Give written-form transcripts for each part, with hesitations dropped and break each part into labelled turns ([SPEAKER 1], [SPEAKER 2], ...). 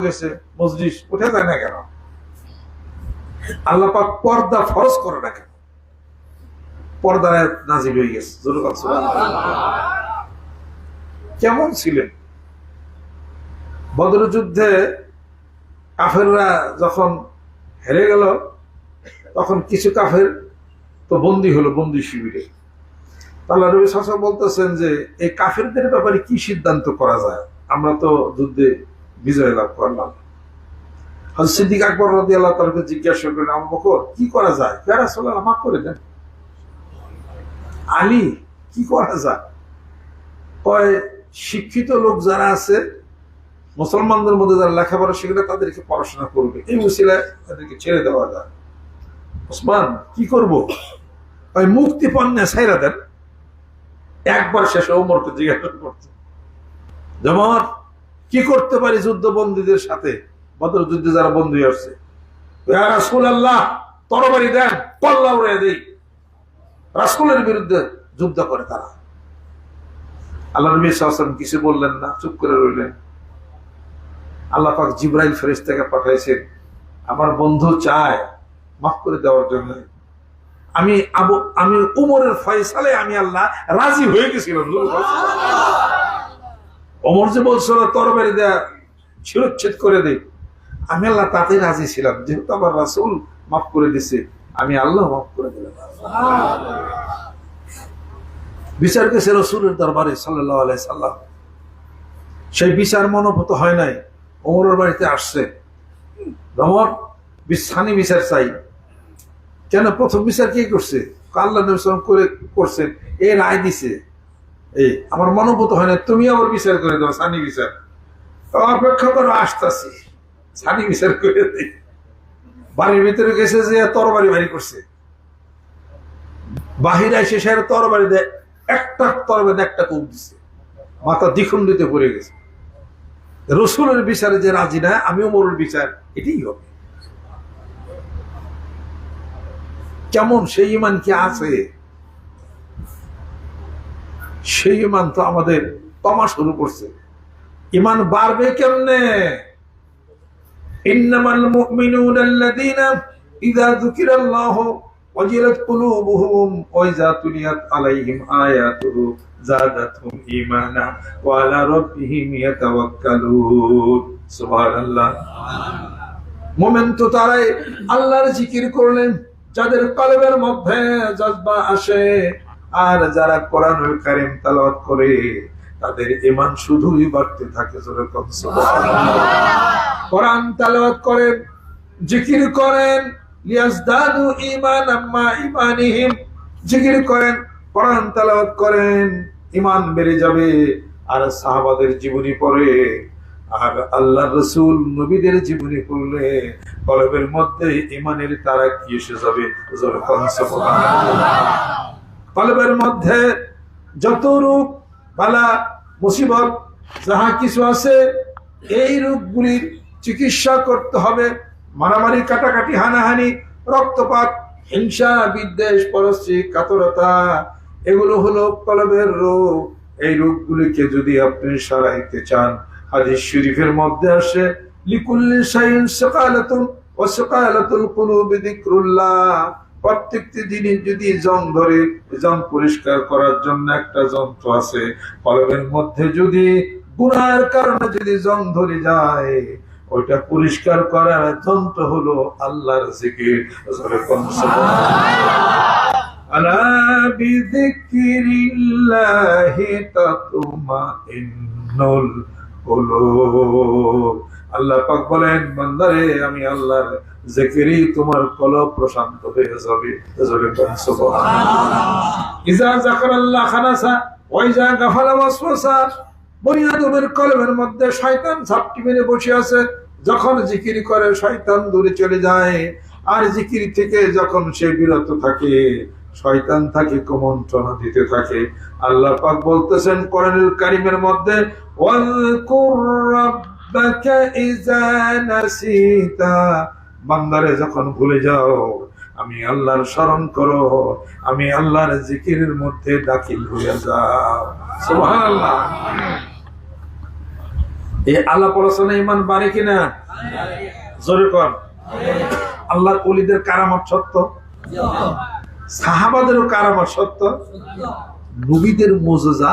[SPEAKER 1] গেছে মজলিস উঠে যায় না কেন? আল্লাহ পাক পর্দা ফরজ করে না কেন? পর্দা নাজিল হয়ে গেছে। কেমন ছিলেন বদর যুদ্ধে? কাফেররা যখন হেরে গেল তখন কিছু কাফের তো বন্দী হলো, বন্দী শিবিরে। আল্লাহ নবী সাল্লাল্লাহু আলাইহি ওয়াসাল্লাম বলতেছেন যে এই কাফেরদের ব্যাপারে কি সিদ্ধান্ত করা যায়? আমরা তো যুদ্ধে বিজয় লাভ করলাম। হযরত সিদ্দিক আকবর রাদিয়াল্লাহু তাআলাকে জিজ্ঞাসা করলেন, আবু বকর কি করা যায়? ইয়া রাসূলুল্লাহ মাফ করে দেন। আলী কি করা যায়? কয় শিক্ষিত লোক যারা আছে মুসলমানদের মধ্যে যারা লেখাপড়া শিখলে তাদেরকে পড়াশোনা করবে, এই উসিলায় তাদেরকে ছেড়ে দেওয়া যায়। ওসমান কি করব? ওই মুক্তি পণ্যে ছাইরা দেন। একবার শেষে ওমরকে জিজ্ঞাসা করছে, যেমন কি করতে পারি যুদ্ধবন্দীদের সাথে? বদর যুদ্ধে যারা বন্দী আসছে, ইয়া রাসূলুল্লাহ তরবারি দেন, কল্লা উড়িয়ে দেই। রাসূলের বিরুদ্ধে যুদ্ধ করে তারা। আল্লাহ নবী সাল্লাল্লাহু আলাইহি ওয়াসাল্লাম কিছু বললেন না, চুপ করে রইলেন। আল্লাহ পাক জিবরাইল ফেরেশতাকে পাঠাইছেন, আমার বন্ধু চায় মাফ করে দেওয়ার জন্য। আমি উমরের ফয়সালায় আমি আল্লাহ রাজি হয়ে গেছিলাম। ওমর যে বলছিল তরবারি দেয়া শিরচ্ছেদ করে দে, আমি আল্লাহ তাতে রাজি ছিলাম, যেহেতু আমার রাসূল মাফ করে দিছে, আমি আল্লাহ মাফ করে দিলাম। বিচার গেছে রাসূলের দরবারে সাল্লাল্লাহু আলাইহি সাল্লাম। সেই বিচার মনোভূত হয় নাই। ওমরের বাড়িতে আসছে, ওমর সানি বিচার চাই। কেন? প্রথম বিচার কি করছে? আল্লাহ নবী সাল্লাল্লাহু আলাইহি ওয়াসাল্লাম করছেন, এ রায় দিছে, এই আমার মনোভূত হয় না, তুমি আমার বিচার করে দাও, সানি বিচার। অপেক্ষা করো, আসতেছি, সানি বিচার করে দিই। বাড়ির ভিতরে গেছে যে তরবারি বাড়ি করছে, বাহিরে এসে সে তরবারি দেয়, একটা তরবারি একটা কূপ দিছে, মাথা দ্বিখণ্ডিতে পড়ে গেছে। রসুলের বিচারে যে রাজি না, আমি ওমরের বিচার এটাই হবে। কেমন সেই ঈমান কি আছে? সেই ঈমান তো আমাদের কমা শুরু করছে। ঈমান বাড়বে কেমনে? ইন্নামাল মুমিনুনা আল্লাযীনা ইযা যুকিরাল্লাহু ওয়াজিলাত কুলুবুহুম ওয়া ইযা তুলিয়াত আলাইহিম আয়াতুহু যাদাতহুম ঈমানা ওয়া আলা রাব্বিহিম ইয়াতাওয়াক্কালুন। সুবহানাল্লাহ। মুমিন তো তারাই আল্লাহর জিকির করলেন যাদের কলবের মধ্যে জজবা আসে, আর যারা কোরআনুল কারীম তেলাওয়াত করে তাদের ঈমান শুধুই বাড়তে থাকে। যেরকম সুবহানাল্লাহ। কোরআন তেলাওয়াত করেন, জিকির করেন, লিয়াজদাদু ঈমানাম মা ঈমানিহিম, জিকির করেন, কোরআন তেলাওয়াত করেন, ঈমান বেড়ে যাবে। আর সাহাবাদের জীবনী পড়ে, আর আল্লাহর রাসূল নবীদের জীবনী পড়লে কলবের মধ্যে ঈমানের তারা কি এসে যাবে। যেরকম সুবহানাল্লাহ। কলবের মধ্যে যত রোগ বালা মুসিবত যাহা কিছু আছে, এই রোগগুলির চিকিৎসা করতে হবে। মারামারি, কাটাকাটি, হানাহানি, রক্তপাত, হিংসা, বিদ্বেষ, পরশ্রী, কাতরতা, এগুলো হলো কলবের রোগ। এই রোগগুলিকে যদি আপনি সারাইতে চান, হাদিস শরীফের মধ্যে আসে, লিকুল্লি শাইইন সাকালাতুন ওয়া সাকালাতুল কুলুবি যিকরুল্লাহ। প্রত্যেকটি জিনিস যদি জং ধরে, জং পরিষ্কার করার জন্য একটা যন্ত্র আছে। কলবের মধ্যে যদি গুনাহের কারণে যদি জং ধরে যায়, ওইটা পরিষ্কার করার যন্ত্র হলো আল্লাহর জিকির। আলা বিযিকরিল্লাহি তাতমাইন্নুল কুলুব। আল্লাহ পাক বলেন, বান্দারে আমি আল্লাহর জিকিরই তোমার কলব প্রশান্ত হয়ে যাবে। সুবহানাল্লাহ। ইজা যাকারাল্লাহ খানাসা ওয়া ইজা গাফালা ওয়াসওয়াসা। বনি আদমের কলবের মধ্যে শয়তান ঝাপটি মেরে বসে আছে। যখন জিকির করে শয়তান দূরে চলে যায়, আর জিকির থেকে যখন সে বিরত থাকে, শয়তান তাকে কুমন্ত্রণা দিতে থাকে। আল্লাহ পাক বলতেছেন কোরআনুল কারীমের মধ্যে, ওয়াযকুর রাব্বাকা ইযা নাসিতা। বান্দারে যখন ভুলে যাও, আমি আল্লাহর স্মরণ করো, আমি আল্লাহর জিকিরের মধ্যে দাখিল হয়ে যাও। সুবহানাল্লাহ। এই আল্লাহ পড়াশোনা ইমান বাড়ে কিনা? জোরে কর। আল্লাহর ওলিদের কারামত সত্য, সাহাবাদেরও কারামত সত্য, নবীদের মুজিজা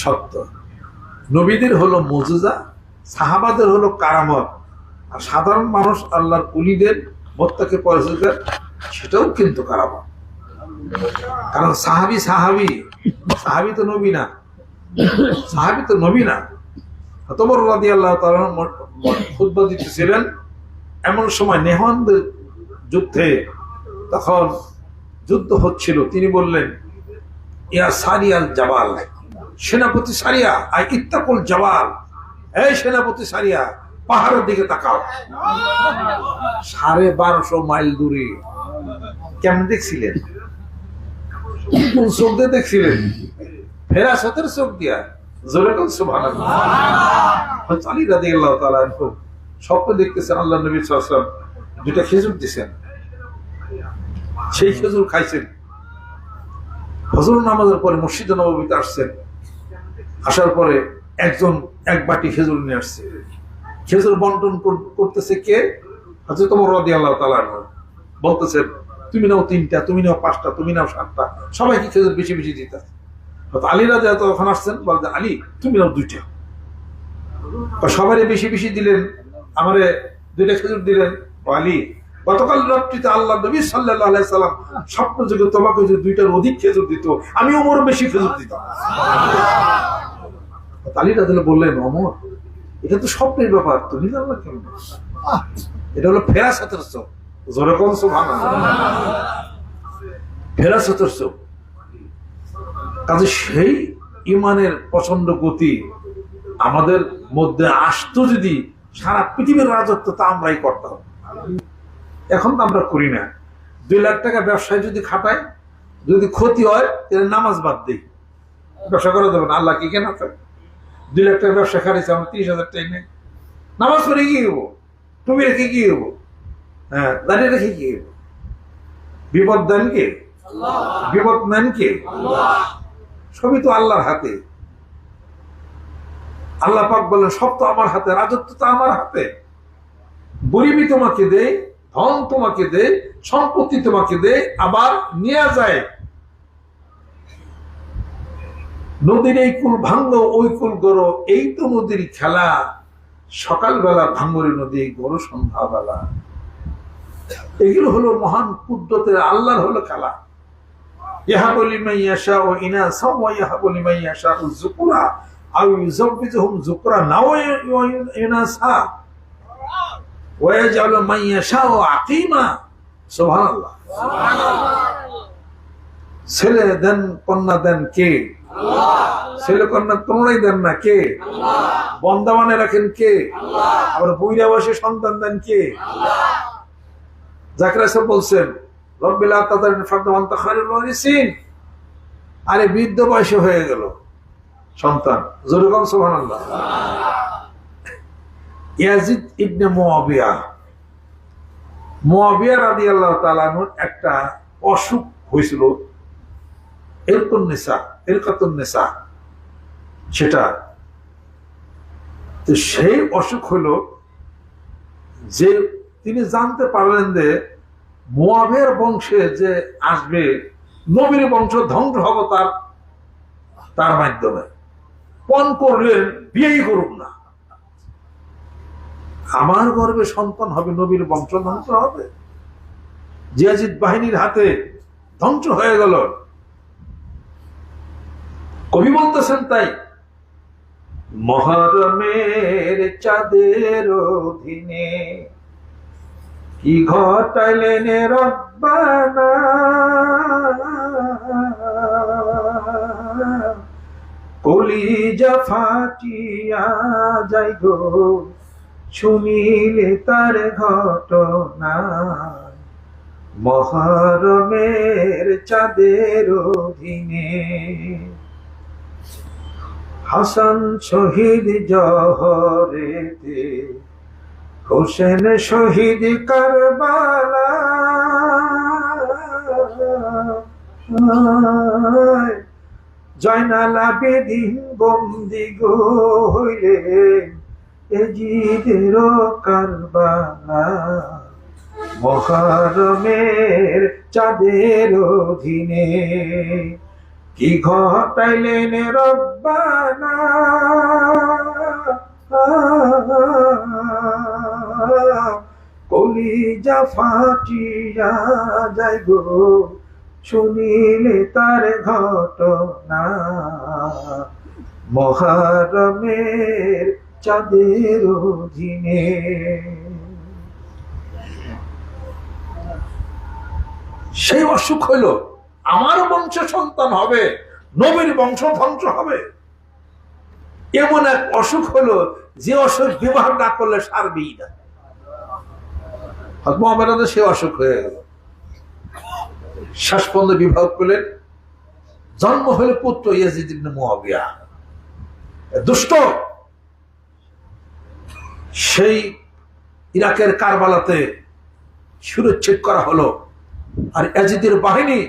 [SPEAKER 1] সত্য। নবীদের হলো মুজিজা, সাহাবাদের হলো কারামত, আর সাধারণ মানুষ আল্লাহর ওলিদের মোত্তাকে পরিচিত সেটাও কিন্তু কারামত। কারণ সাহাবি সাহাবি সাহাবি তো নবী না, সাহাবি তো নবী না। ওমর রাদিয়াল্লাহু তাআলা খুতবা দিতেছিলেন এমন সময় নেহওয়ানদের যুদ্ধে, তখন যুদ্ধ হচ্ছিল। তিনি বললেন, ইয়া সারিয়াল জাবাল, সেনাপতি সারিয়া, আই ইত্তাকুল জাবাল, এই সেনাপতি সারিয়া পাহাড়ের দিকে তাকাও। 1250 মাইল দূরে। কেমন দেখছিলেন? কোন চোখ দিয়ে দেখছিলেন? ফেরাসতের চোখ দিয়া। জোরে কোন সুবহানাল্লাহ। আলী রাদিয়াল্লাহু তাআলা আনহু স্বপ্ন দেখতেছেন আল্লাহ নবী সাল্লাল্লাহু আলাইহি ওয়াসাল্লাম 2টা খেজুর দিয়েছেন, সেই খেজুর খাইছেন। ফজর নামাজের পরে মসজিদে নববীতে আসছেন, আসার পরে একজন এক বাটি খেজুর নিয়ে আসছে। খেজুর বন্টন করতেছে কে? হযরত ওমর রাদিয়াল্লাহু তাআলা আনহু। বলতেছেন, তুমি নাও 3টা, তুমি নাও 5টা, তুমি নাও 7টা, সবাইকে খেজুর বেশি বেশি দিতে। আলী রাদিয়াল্লাহু তাআলা ওখানে আসছেন, বলতে আলী তুমি নাও 2টা। সবারই বেশি বেশি দিলেন, আমারে 2টা খেজুর দিলেন। আলী, গতকাল রাত্রিতে আল্লাহ নবী সাল্লাল্লাহু আলাইহি সাল্লাম স্বপ্ন যোগে তোমাকে যে 2টার অধিক খেজুর দিত, আমি ওমর বেশি খেজুর দিতাম। আলী রাদিয়াল্লাহু বললেন, ওমর এটা তো স্বপ্নের ব্যাপার, তুমি জানলা কেমন? এটা হলো ফেরাসতের চোখ। জোরে কোন সুবহানাল্লাহ। ফেরাসতের চোখ। কাজে সেই ইমানের প্রচন্ড গতি আমাদের মধ্যে আসতো, যদি সারা পৃথিবীর রাজত্ব তা আমরাই করতাম। এখন তো আমরা করি না। 2 লাখ টাকা ব্যবসায় যদি খাটাই, যদি ক্ষতি হয় তাহলে নামাজ বাদ দিই, ব্যবসা করে দেবেন। আল্লাহ কি কেন 2 লাখ টাকা ব্যবসা খাটাইছে, আমার 30,000 টাকা নেই, নামাজ করে কি হবো? তুমি রেখে কি হবো? হ্যাঁ, দাঁড়িয়ে রেখে কি হবো? বিপদ দেন কে? বিপদ নেন কে? সবই তো আল্লাহর হাতে। আল্লাহ পাক বলেন, সব তো আমার হাতে, রাজত্ব তো আমার হাতে। গরিবী তোমাকে দেয়, ধন তোমাকে দেয়, সম্পত্তি তোমাকে দেয়, আবার নিয়ে যায়। নদীর এই কুল ভাঙ্গো, ওই কুল গড়ো, এই তো নদীর খেলা। সকালবেলা ভাঙ্গরে নদী, গড়ো সন্ধ্যাবেলা। এগুলো হলো মহান কুদরতের আল্লাহর হলো খেলা। ইয়াহাবু লিমান ইয়াশাউ ইনাসা ওয়া ইয়াহাবু লিমান ইয়াশাউ যুকরা আও ইউযাব্বিজুহুম যুকরান আও ইনাসা ওয়া ইয়াজআলু মান ইয়াশাউ আকিমা। সুবহানাল্লাহ। ছেলে দেন কন্যা দেন কে? আল্লাহ। ছেলে কন্যা তোমরাই দেন না, কে? আল্লাহ। বন্দাবানে রাখেন কে? আল্লাহ। আবার বুইড়া বয়সে সন্তান দেন কে? আল্লাহ। জাকারিয়া সাহেব বলছেন, রব্বিল আতাদারিন ফারদা ওয়া আনতা খায়রুল ওয়ারিসিন। আরে বৃদ্ধ বয়সে হয়ে গেল সন্তান। জোরে বল সুবহানাল্লাহ। ইয়াজিদ ইবনে মুয়াবিয়া রাদিয়াল্লাহু তাআলা আনহুর একটা অসুখ হয়েছিল, ইরকাতুন নিসা, সেটা। তো সেই অসুখ হলো যে তিনি জানতে পারলেন যে মুয়াবিয়ার বংশে যে আসবে, নবীর বংশ ধ্বংস হবে তার মাধ্যমে। পণ করলেন বিয়েই করুন না, আমার গর্ভে সন্তান হবে, নবীর বংশ ধ্বংস হবে। জিয়াজিদ বাহিনীর হাতে ধ্বংস হয়ে গেল। কবি বলতেছেন, তাই মহরমের চাঁদের অধীনে কি ঘটাইলেন রব্বানা, কলিজা ফাটিয়া যাই গো শুনিলে তার ঘটনা। মহরমের চাঁদের অধীনে হাসান শহীদ জহরেতে, হোসেন শহীদ কারবালা, জয়নাল আবেদিন বন্দি হইলে এজিদের কারবালা মহরমের চাঁদের অধীনে কি ঘটাইলেন রব্বানা কলিজা ফাটিয়া যায় গো শুনিলে তার ঘটনা মহরমের চাঁদের অধীনে। সেই অসুখ হইল আমার বংশ সন্তান হবে, নবীর বংশ ধ্বংস হবে। এমন এক অসুখ হলো যে অসুখ বিবাহ না করলে সারবেই না। মোহাম্মদ সে অসুখ হয়ে গেল, শেষ পর্যন্ত বিবাহ করলেন। জন্ম হইল পুত্র ইয়াজিদ ইবনে মুআবিয়া, দুষ্ট। সেই ইরাকের কারবালাতে শিরচ্ছেদ করা হলো। আর ইয়াজিদের বাহিনী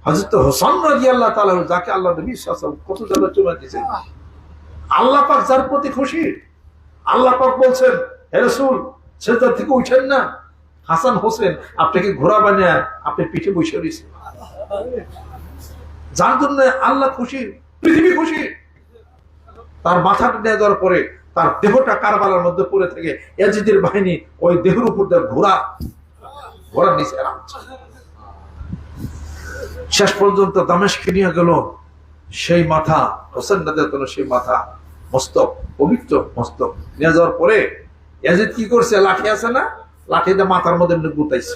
[SPEAKER 1] হযরত হোসেন রাদিয়াল্লাহু তাআলা, যাকে আল্লাহ নবী সাল্লাল্লাহু আলাইহি ওয়াসাল্লাম কত জায়গা চলে দিয়েছেন, আল্লাহ পাক যার প্রতি খুশি, আল্লাহ পাক বলছেন হে রাসূল সেজদা থেকে উঠেন না, হাসান হোসেন আপনাকে ঘোড়া বানিয়ে আপনি পিঠে বসে রয়েছেন। যার জন্য আল্লাহ খুশি, পৃথিবী খুশি। তার মাথাটা নিয়ে যাওয়ার পরে তার দেহটা কারবালার মধ্যে পড়ে থেকে ইয়াজিদের বাহিনী ওই দেহের উপর দিয়ে ঘোড়ার নিচে নামছে। শেষ পর্যন্ত দামেস্কে নিয়ে গেল। সেই মাথা হোসেন রাদিয়াল্লাহু সেই মাথা, মস্তক, পবিত্র মস্তক নিয়ে যাওয়ার পরে ইয়াজিদ কি করছে, লাঠি আছে না, লাঠি দিয়ে মাথার মধ্যে গুতাইছে।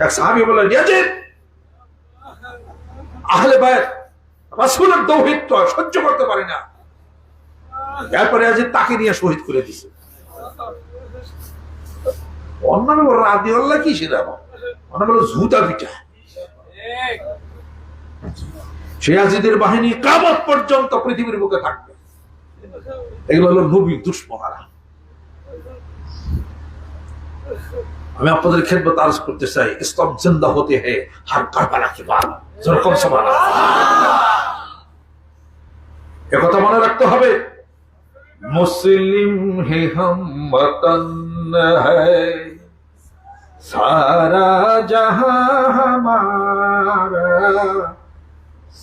[SPEAKER 1] এক সাহাবী বলে, ইয়াজিদ আহলে বাইত রাসূলের তাওহীদ তো সহ্য করতে পারে না। এরপরে ইয়াজিদ তাকে নিয়ে শহীদ করে দিছে। অন্যান্য রাদিয়াল্লাহু কি সেটা অন্যান্য জুতা পিটা। সেই ইয়াজিদের বাহিনী কিয়ামত পর্যন্ত পৃথিবীর বুকে থাকবে। এগুলো হলো নবীর দুশমনেরা। আমি আপনাদের খেদমত আরজ করতে চাই, ইসলাম জিন্দা হতে হ্যায় হর কারবালা के बाद। যেরকম সুবহানাল্লাহ, একথা মনে রাখতে হবে। মুসলিম হে হাম ওতন হ্যায় সারা জাহাं हमारा,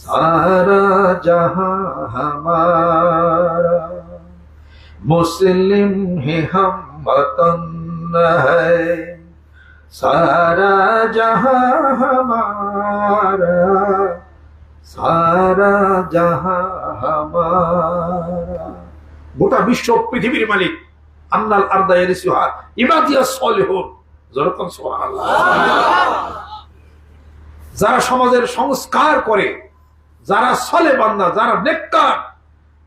[SPEAKER 1] सारा जहां हमारा। मुस्लिम है हम वतन है सारा जहां हमारा, सारा जहां हमारा। গোটা বিশ্ব পৃথিবীর মালিক আন্নাল আরদা ইয়ারিসুহা ইবাদিয়াস সালিহুন। যেরকম সুবহানাল্লাহ। যারা সমাজের সংস্কার করে, যারা সলে বান্দা, যারা নেককার,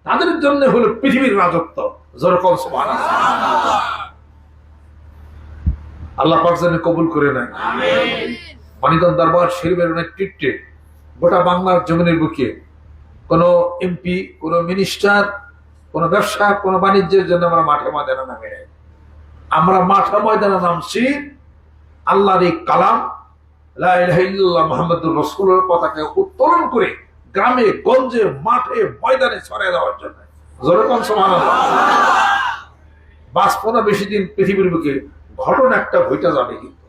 [SPEAKER 1] তাদের জন্য হলো পৃথিবীর রাজত্ব। যেরকম সুবহানাল্লাহ। আল্লাহ পাক যেন কবুল করে নেন। আমিন। মানিকগঞ্জ দরবার শরীফের নেতৃত্বে গোটা বাংলার জমিনের বুকে কোন এমপি, কোন মিনিস্টার, কোন ব্যবসা, কোন বাণিজ্যের জন্য আমরা মাঠে ময়দানে নামে নাই। আমরা মাঠে ময়দানে নামছি আল্লাহর এই কালাম লা ইলাহা ইল্লাল্লাহ মুহাম্মাদুর রাসূলুল্লাহর পতাকা উত্তোলন করে গ্রামে গঞ্জে মাঠে ময়দানে ছড়িয়ে দেওয়ার জন্য। যেরকম সুবহানাল্লাহ। বাঁচব না বেশি দিন পৃথিবীর বুকে, ঘটনা একটা ঘটে যাবে কিন্তু।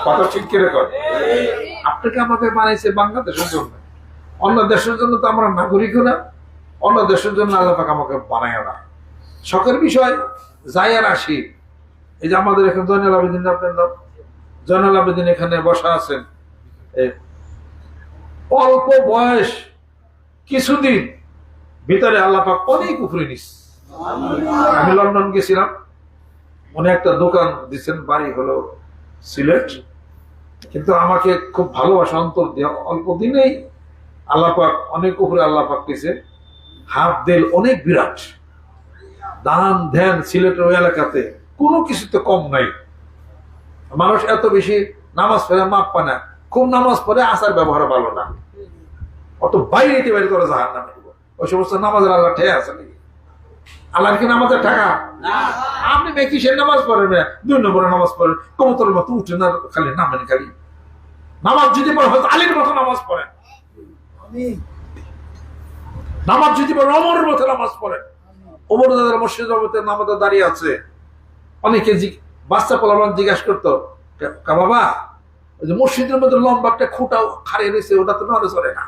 [SPEAKER 1] কথা ঠিক করে কর। আপনাকে আমাকে বানাইছে বাংলাদেশের জন্য, অন্য দেশের জন্য তো আমরা নাগরিকও না, অন্য দেশের জন্য আল্লাহ পাক আমাকে বানায় না। শখের বিষয় যাই আর আসি, এই যে আমাদের এখানে জয়নাল আবেদিন, আপনার নাম জয়নাল আবেদিন এখানে বসা আছেন। অল্প বয়স, কিছুদিন ভিতরে আল্লাহ পাক অনেক উপরে নিস। আমি লন্ডন গেছিলাম, উনি একটা দোকান দিচ্ছেন, বাড়ি হলো সিলেট, কিন্তু আমাকে খুব ভালোবাসা অন্তর দিয়ে অল্প দিনেই আল্লাহ পাক অনেক উপরে আল্লাহ পাক দিছে। হাত দেল অনেক বিরাট, দান ধ্যান সিলেটের ওই এলাকাতে কোনো কিছুতে কম নাই। মানুষ এত বেশি নামাজ পড়ে মাপ পায় না, খুব নামাজ পড়ে আচার ব্যবহার ভালো না, অত বাইরে বাইরে করে জাহার নামে। ওই সমস্ত নামাজের আল্লাহ ঠেয়ে আছে নাকি? আল্লাহর কি নামাজের টাকা? আপনি কিসের নামাজ পড়েন? 2 নম্বরে নামাজ পড়েন, কবুতরের মতো উঠেন আর খালি নামেন। খালি নামাজ যদি পড়ে হয়তো আলীর মতো নামাজ পড়েন, নামাজ যদি পড়েন ওমরের মতো নামাজ পড়েন। ওমর দাদার মসজিদ নামাজে দাঁড়িয়ে আছে, অনেকে বাচ্চা পোলাপান জিজ্ঞাসা করতো, বাবা ওই যে মসজিদের মধ্যে লম্বা একটা খুঁটা খাড়িয়ে রয়েছে, ওটা তো নড়ে চলে না।